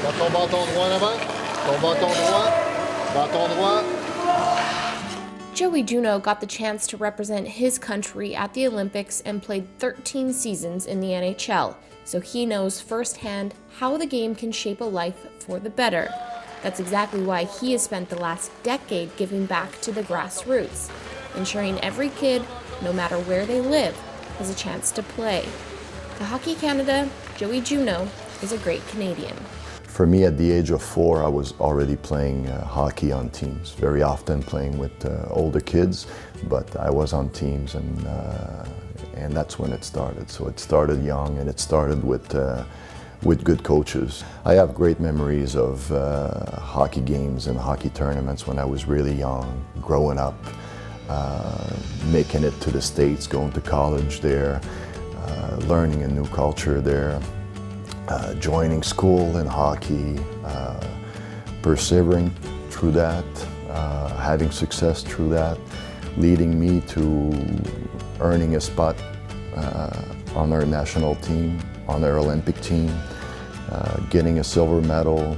Garde ton bâton droit en avant. Ton bâton droit. Bâton droit. Joey Juneau got the chance to represent his country at the Olympics and played 13 seasons in the NHL, so he knows firsthand how the game can shape a life for the better. That's exactly why he has spent the last decade giving back to the grassroots, ensuring every kid, no matter where they live, has a chance to play. To Hockey Canada, Joey Juneau is a great Canadian. For me, at the age of 4, I was already playing hockey on teams, very often playing with older kids, but I was on teams, and that's when it started. So it started young, and it started with good coaches. I have great memories of hockey games and hockey tournaments when I was really young, growing up, making it to the States, going to college there, learning a new culture there. Joining school in hockey, persevering through that, having success through that, leading me to earning a spot on our national team, on our Olympic team, getting a silver medal,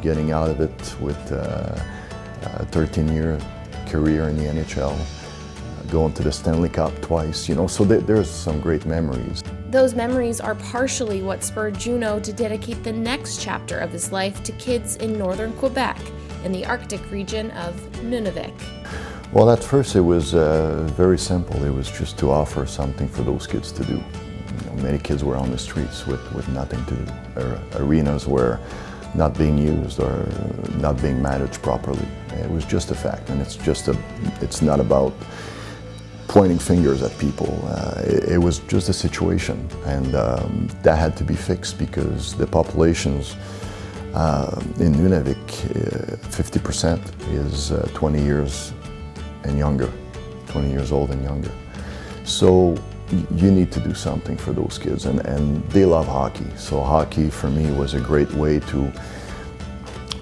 getting out of it with a 13-year career in the NHL, going to the Stanley Cup twice, you know, so there's some great memories. Those memories are partially what spurred Juneau to dedicate the next chapter of his life to kids in northern Quebec, in the Arctic region of Nunavik. Well, at first it was very simple. It was just to offer something for those kids to do. You know, many kids were on the streets with nothing to do. Arenas were not being used or not being managed properly. It was just a fact, and it's not about pointing fingers at people. It was just a situation, and that had to be fixed because the populations in Nunavik, 50% is 20 years and younger, 20 years old and younger. So you need to do something for those kids, and they love hockey. So hockey for me was a great way to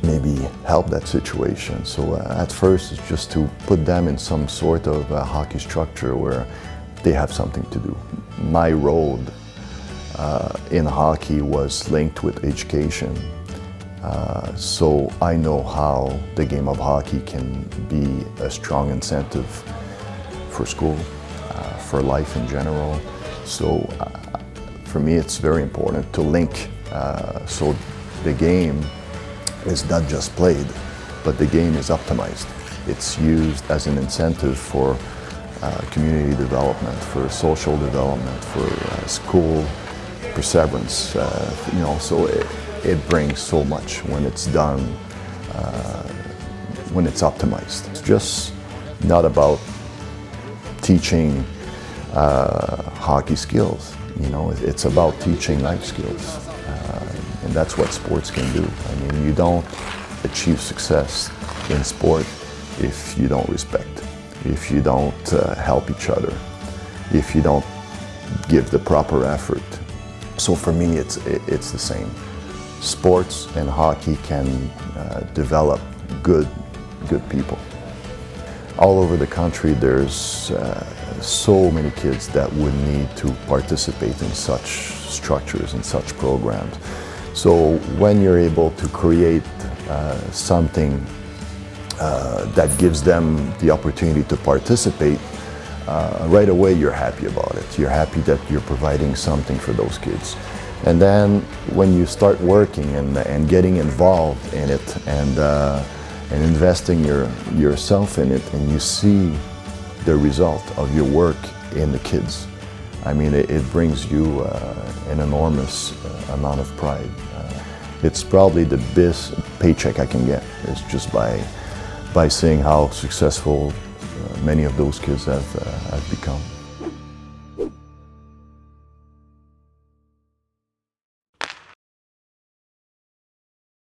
maybe help that situation. So at first it's just to put them in some sort of hockey structure where they have something to do. My road in hockey was linked with education. So I know how the game of hockey can be a strong incentive for school, for life in general. So for me it's very important to link so the game is not just played, but the game is optimized. It's used as an incentive for community development, for social development, for school perseverance. You know, so it brings so much when it's done, when it's optimized. It's just not about teaching hockey skills. You know, it's about teaching life skills. And that's what sports can do. I mean, you don't achieve success in sport if you don't respect, if you don't help each other, if you don't give the proper effort. So for me, it's the same. Sports and hockey can develop good people. All over the country, there's so many kids that would need to participate in such structures and such programs. So when you're able to create something that gives them the opportunity to participate, right away you're happy about it. You're happy that you're providing something for those kids. And then when you start working and getting involved in it and investing yourself in it, and you see the result of your work in the kids, I mean, it brings you an enormous amount of pride. It's probably the best paycheck I can get. It's just by seeing how successful many of those kids have become.